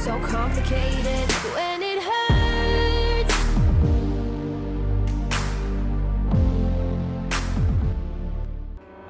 so complicated when it hurts.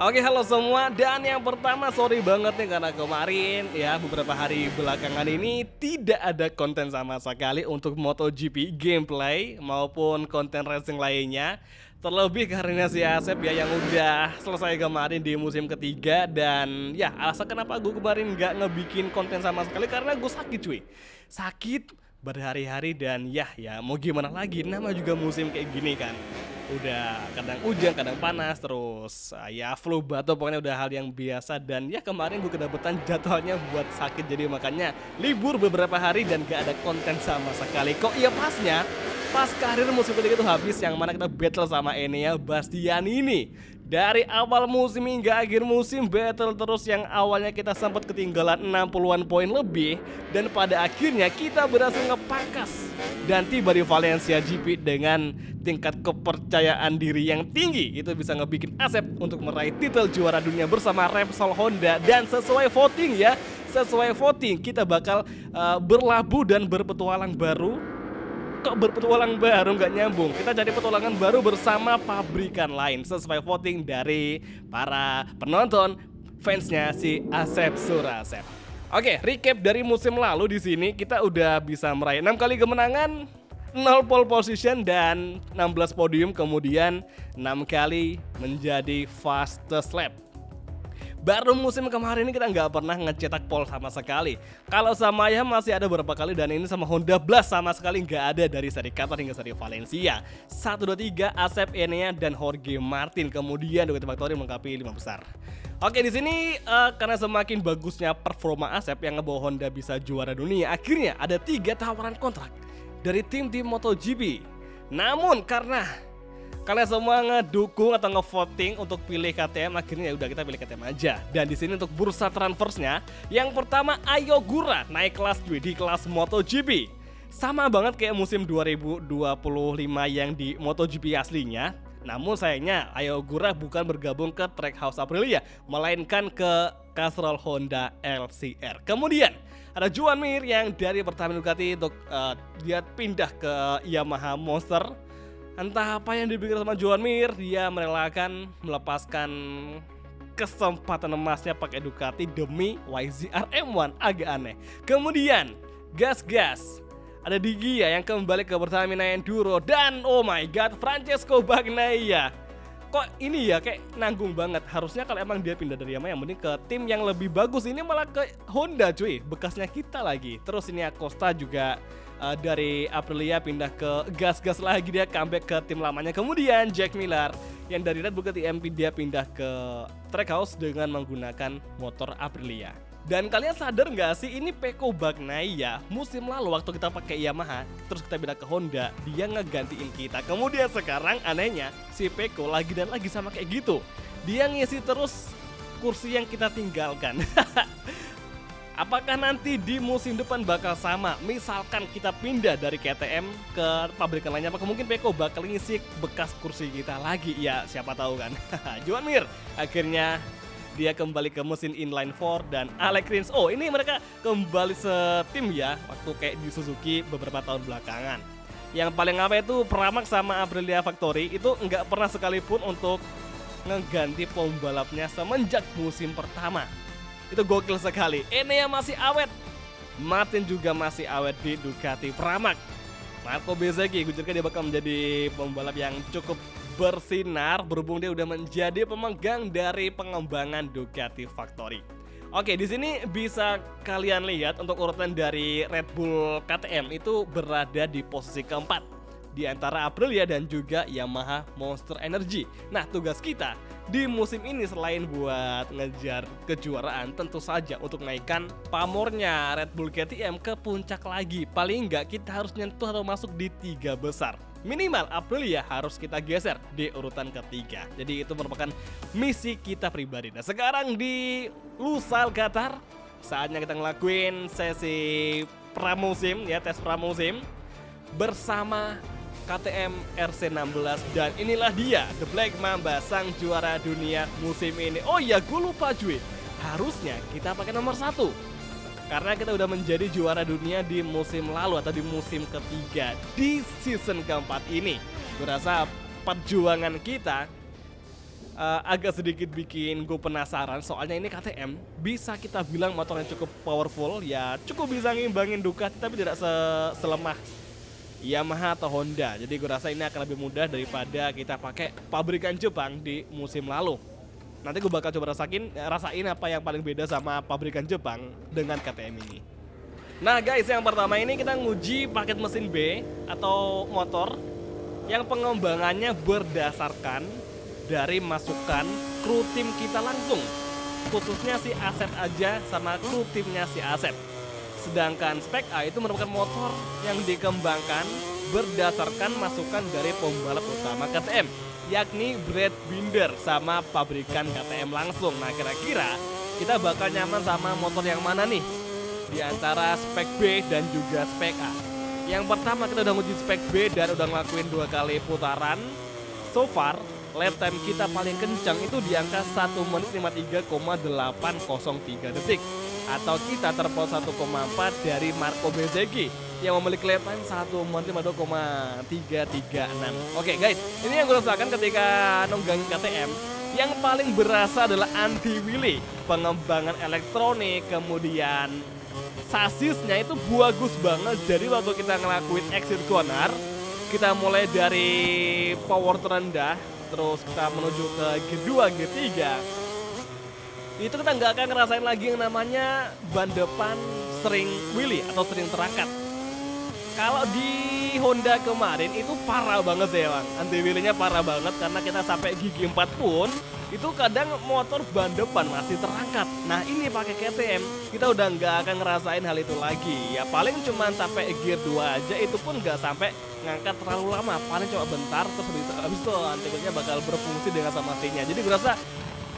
Oke, halo semua, dan yang pertama sorry banget nih karena kemarin ya beberapa hari belakangan ini tidak ada konten sama sekali untuk MotoGP gameplay maupun konten racing lainnya. Terlebih karena si Asep ya yang udah selesai kemarin di musim ketiga, dan ya alasan kenapa gue kemarin nggak ngebikin konten sama sekali karena gue sakit cuy. Sakit berhari-hari dan ya mau gimana lagi, nama juga musim kayak gini kan. Udah kadang hujan, kadang panas, terus ya flu batuk, pokoknya udah hal yang biasa. Dan ya kemarin gue kedapetan jadwalnya buat sakit, jadi makanya libur beberapa hari dan gak ada konten sama sekali. Kok iya pasnya pas karir musim ketiga itu habis, yang mana kita battle sama Enea Bastian ini. Dari awal musim hingga akhir musim battle terus, yang awalnya kita sempat ketinggalan 60-an poin lebih, dan pada akhirnya kita berhasil ngepangkas dan tiba di Valencia GP dengan tingkat kepercayaan diri yang tinggi. Itu bisa ngebikin Asep untuk meraih titel juara dunia bersama Repsol Honda. Dan sesuai voting ya, sesuai voting kita bakal berlabuh dan berpetualang baru. Kok berpetualang baru, nggak nyambung. Kita cari petualangan baru bersama pabrikan lain sesuai voting dari para penonton, fansnya si Asep Surasep. Oke, recap dari musim lalu. Di sini kita udah bisa meraih 6 kali kemenangan, 0 pole position dan 16 podium, kemudian 6 kali menjadi fastest lap. Baru musim kemarin ini kita nggak pernah ngecetak pole sama sekali. Kalau sama Yamaha masih ada beberapa kali, dan ini sama Honda Blast sama sekali nggak ada dari seri Qatar hingga seri Valencia. 1, 2, 3 Asep, Enea, dan Jorge Martin. Kemudian Ducati Factory melengkapi 5 besar. Oke, di sini karena semakin bagusnya performa Asep yang ngebawa Honda bisa juara dunia, akhirnya ada 3 tawaran kontrak dari tim-tim MotoGP. Namun karena kalian semua ngedukung atau ngevoting untuk pilih KTM, akhirnya ya udah kita pilih KTM aja. Dan di sini untuk bursa transfersnya, yang pertama Ayogura naik kelas cuy di kelas MotoGP. Sama banget kayak musim 2025 yang di MotoGP aslinya. Namun sayangnya Ayogura bukan bergabung ke Trackhouse Aprilia, melainkan ke Castrol Honda LCR. Kemudian ada Joan Mir yang dari Pertamina Ducati untuk dia pindah ke Yamaha Monster. Entah apa yang dipikir sama Joan Mir, dia merelakan melepaskan kesempatan emasnya pakai Ducati demi YZR M1, agak aneh. Kemudian gas ada Digia yang kembali ke Pertamina Enduro, dan oh my god, Francesco Bagnaia. Kok ini ya kayak nanggung banget. Harusnya kalau emang dia pindah dari Yamaha, yang mending ke tim yang lebih bagus. Ini malah ke Honda cuy, bekasnya kita lagi. Terus ini Acosta juga dari Aprilia pindah ke gas lagi, dia comeback ke tim lamanya. Kemudian Jack Miller yang dari Red Bull ke TMP, dia pindah ke Trackhouse dengan menggunakan motor Aprilia. Dan kalian sadar nggak sih, ini Pecco Bagnaia musim lalu waktu kita pakai Yamaha terus kita pindah ke Honda, dia ngegantiin kita. Kemudian sekarang anehnya si Pecco lagi dan lagi sama kayak gitu, dia ngisi terus kursi yang kita tinggalkan. Apakah nanti di musim depan bakal sama? Misalkan kita pindah dari KTM ke pabrikan lainnya, apakah mungkin Pecco bakal ngisi bekas kursi kita lagi? Ya siapa tahu kan. Joan Mir akhirnya dia kembali ke mesin inline 4, dan Alex Rins, oh ini mereka kembali setim ya waktu kayak di Suzuki beberapa tahun belakangan. Yang paling apa itu Pramac sama Aprilia Factory itu nggak pernah sekalipun untuk ngeganti pembalapnya semenjak musim pertama. Itu gokil sekali. Enea masih awet, Martin juga masih awet di Ducati Pramac. Marco Bezzecchi, gue dia bakal menjadi pembalap yang cukup bersinar berhubung dia udah menjadi pemegang dari pengembangan Ducati Factory. Oke, di sini bisa kalian lihat untuk urutan dari Red Bull KTM itu berada di posisi keempat di antara Aprilia dan juga Yamaha Monster Energy. Nah, tugas kita di musim ini selain buat ngejar kejuaraan, tentu saja untuk naikkan pamornya Red Bull KTM ke puncak lagi. Paling enggak kita harus nyentuh atau masuk di 3 besar. Minimal Aprilia harus kita geser di urutan ketiga. Jadi itu merupakan misi kita pribadi. Nah, sekarang di Lusail Qatar, saatnya kita ngelakuin sesi pramusim ya, tes pramusim bersama KTM RC16, dan inilah dia The Black Mamba, sang juara dunia musim ini. Oh iya, gue lupa cuy, harusnya kita pakai nomor 1. Karena kita udah menjadi juara dunia di musim lalu atau di musim ketiga di season keempat ini. Gue rasa perjuangan kita agak sedikit bikin gue penasaran. Soalnya ini KTM bisa kita bilang motornya cukup powerful, ya cukup bisa ngimbangin Ducati, tapi tidak selemah Yamaha atau Honda. Jadi gue rasa ini akan lebih mudah daripada kita pakai pabrikan Jepang di musim lalu. Nanti gue bakal coba rasain apa yang paling beda sama pabrikan Jepang dengan KTM ini. Nah guys, yang pertama ini kita nguji paket mesin B atau motor yang pengembangannya berdasarkan dari masukan kru tim kita langsung. Khususnya si Asep aja sama kru timnya si Asep. Sedangkan spek A itu merupakan motor yang dikembangkan berdasarkan masukan dari pembalap utama KTM, yakni Brad Binder sama pabrikan KTM langsung. Nah kira-kira kita bakal nyaman sama motor yang mana nih di antara spek B dan juga spek A? Yang pertama kita udah nguji spek B dan udah ngelakuin 2 kali putaran. So far lap time kita paling kencang itu di angka 1 menit 53,803 detik, atau kita terpaut 1,4 dari Marco Bezzecchi yang memiliki lap time 1 menit 52,336. Oke guys, ini yang gue rasakan ketika nunggangin KTM. Yang paling berasa adalah anti-wheelie, pengembangan elektronik, kemudian sasisnya itu bagus banget. Jadi waktu kita ngelakuin exit corner, kita mulai dari power terendah, terus kita menuju ke G2, G3, itu kita nggak akan ngerasain lagi yang namanya ban depan sering wheelie atau sering terangkat. Kalau di Honda kemarin itu parah banget sih bang, anti wheelie-nya parah banget karena kita sampai gigi 4 pun itu kadang motor ban depan masih terangkat. Nah ini pakai KTM kita udah nggak akan ngerasain hal itu lagi. Ya paling cuma sampai gear 2 aja, itu pun nggak sampai ngangkat terlalu lama, paling cuma bentar terus habis itu anti wheelie-nya bakal berfungsi dengan semestinya. Jadi gue rasa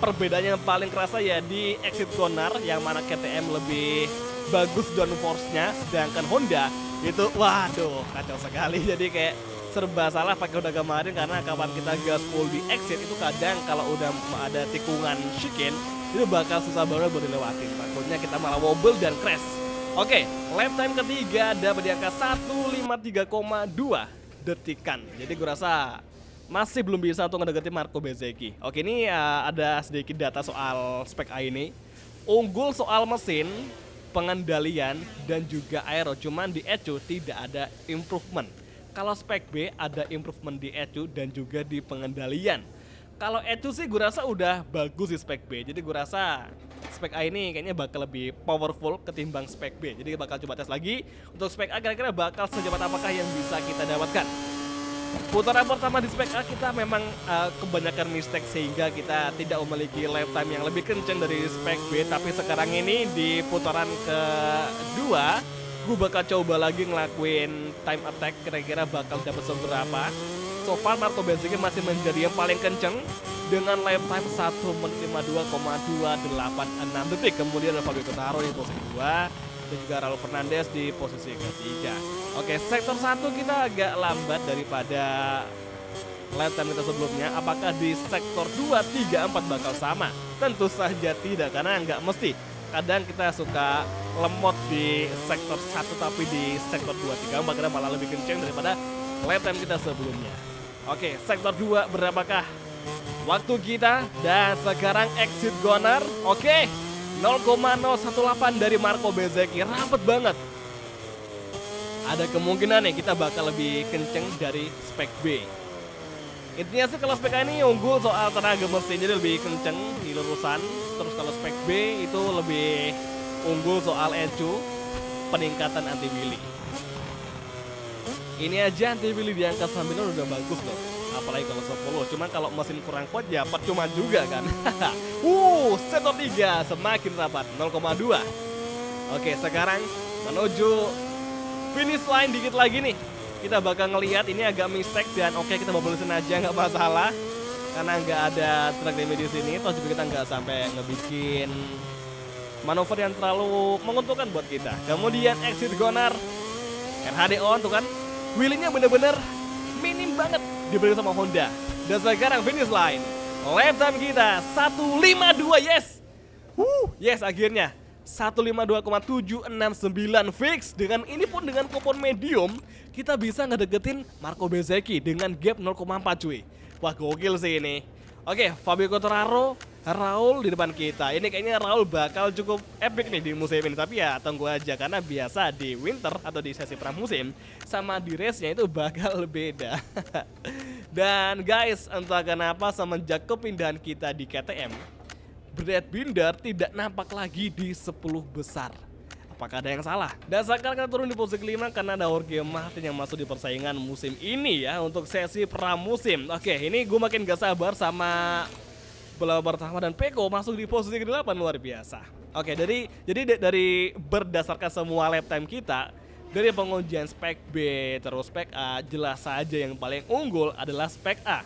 perbedaannya yang paling kerasa ya di exit corner, yang mana KTM lebih bagus downforce-nya, sedangkan Honda itu waduh kacau sekali. Jadi kayak serba salah pakai Honda kemarin, karena kapan kita gas full di exit itu kadang kalau udah ada tikungan chicane itu bakal susah banget buat dilewatin. Takutnya kita malah wobble dan crash. Oke, lap time ketiga dapat di angka 153,2 detikan. Jadi gue rasa masih belum bisa untuk ngedeketi Marco Bezzecchi. Oke, ini ada sedikit data soal spek A ini. Unggul soal mesin, pengendalian, dan juga aero. Cuman di ECU tidak ada improvement. Kalau spek B ada improvement di ECU dan juga di pengendalian. Kalau ECU sih gue rasa udah bagus di spek B. Jadi gue rasa spek A ini kayaknya bakal lebih powerful ketimbang spek B. Jadi bakal coba tes lagi. Untuk spek A kira-kira bakal secepat apakah yang bisa kita dapatkan. Putaran pertama di spek A kita memang kebanyakan mistake sehingga kita tidak memiliki lap time yang lebih kencang dari spek B. Tapi sekarang ini di putaran kedua gue bakal coba lagi ngelakuin time attack, kira-kira bakal dapat seberapa. So far Marco Bezzecchi masih menjadi yang paling kencang dengan lap time 1 menit 52,286 detik. Kemudian ada Fabio Quartararo di posisi 2 dan juga Raul Fernandez di posisi ketiga. Oke, sektor 1 kita agak lambat daripada lap time kita sebelumnya. Apakah di sektor 2, 3, 4 bakal sama? Tentu saja tidak, karena nggak mesti. Kadang kita suka lemot di sektor 1 tapi di sektor 2, 3, 4 kita malah lebih kencang daripada lap time kita sebelumnya. Oke, sektor 2 berapakah waktu kita? Dan sekarang exit corner. Oke, 0,018 dari Marco Bezzecchi, rapet banget. Ada kemungkinan nih kita bakal lebih kenceng dari spek B. Intinya sih kalau spek A ini unggul soal tenaga mesin, jadi lebih kenceng di lurusan. Terus kalau spek B itu lebih unggul soal ECU, peningkatan anti wheelie. Ini aja anti wheelie di angka 9 udah bagus loh, apalagi kalau 10. Cuman kalau mesin kurang kuat ya percuma juga kan. Sektor 3 semakin rapat, 0,2. Oke, sekarang menuju finish line dikit lagi nih. Kita bakal ngelihat ini agak mistake dan oke, kita bablasin aja nggak masalah karena nggak ada track limit di sini. Toh juga kita nggak sampai ngebikin manuver yang terlalu menguntungkan buat kita. Kemudian exit corner, RHD on tuh kan, wheelie-nya bener-bener minim banget dibanding sama Honda. Dan sekarang finish line, lap time kita 152, yes. Yes akhirnya. 152,769 fix. Dengan ini pun dengan kupon medium kita bisa ngedeketin Marco Bezzecchi dengan gap 0,4 cuy. Wah gokil sih ini. Oke, Fabio Quartararo, Raul di depan kita. Ini kayaknya Raul bakal cukup epic nih di musim ini. Tapi ya tunggu aja karena biasa di winter atau di sesi pramusim sama di race-nya itu bakal beda. Dan guys, entah kenapa semenjak kepindahan kita di KTM, Brad Binder tidak nampak lagi di 10 besar. Apakah ada yang salah? Dan sekarang kita turun di posisi kelima karena ada Jorge Martin yang masuk di persaingan musim ini ya untuk sesi pramusim. Oke, ini gue makin gak sabar sama balap pertama dan Peko masuk di posisi ke-8 luar biasa. Oke, jadi dari berdasarkan semua lap time kita, dari pengujian spek B terus spek A, jelas saja yang paling unggul adalah spek A.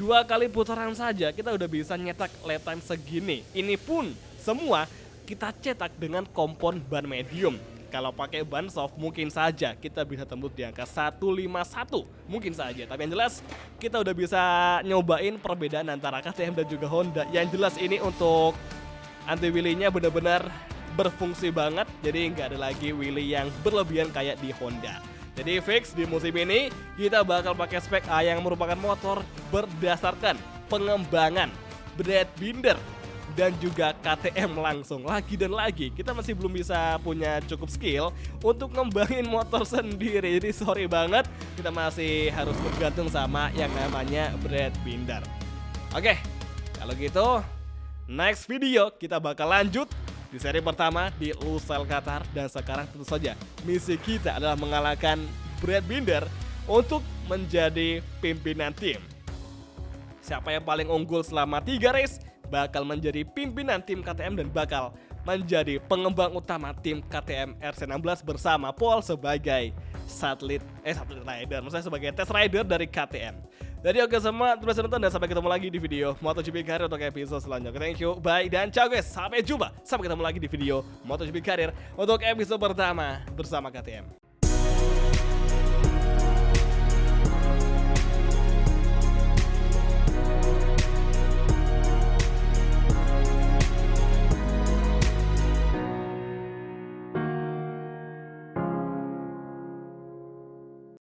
2 kali putaran saja kita udah bisa nyetak lap time segini. Ini pun semua kita cetak dengan kompon ban medium. Kalau pakai ban soft mungkin saja kita bisa tembus di angka 151. Mungkin saja, tapi yang jelas kita udah bisa nyobain perbedaan antara KTM dan juga Honda. Yang jelas ini untuk anti wheelie-nya benar-benar berfungsi banget. Jadi nggak ada lagi wheelie yang berlebihan kayak di Honda. Jadi fix di musim ini kita bakal pakai spek A yang merupakan motor berdasarkan pengembangan Brad Binder dan juga KTM langsung. Lagi dan lagi kita masih belum bisa punya cukup skill untuk ngembangin motor sendiri. Jadi sorry banget, kita masih harus bergantung sama yang namanya Brad Binder. Oke, kalau gitu next video kita bakal lanjut di seri pertama di Lusail Qatar. Dan sekarang tentu saja misi kita adalah mengalahkan Brad Binder untuk menjadi pimpinan tim. Siapa yang paling unggul selama 3 race bakal menjadi pimpinan tim KTM dan bakal menjadi pengembang utama tim KTM RC16 bersama Paul sebagai satelit rider, maksudnya sebagai test rider dari KTM. Jadi oke semua, terus nonton dan sampai ketemu lagi di video MotoGP Career untuk episode selanjutnya. Thank you, bye dan ciao guys, sampai jumpa. Sampai ketemu lagi di video MotoGP Career untuk episode pertama bersama KTM.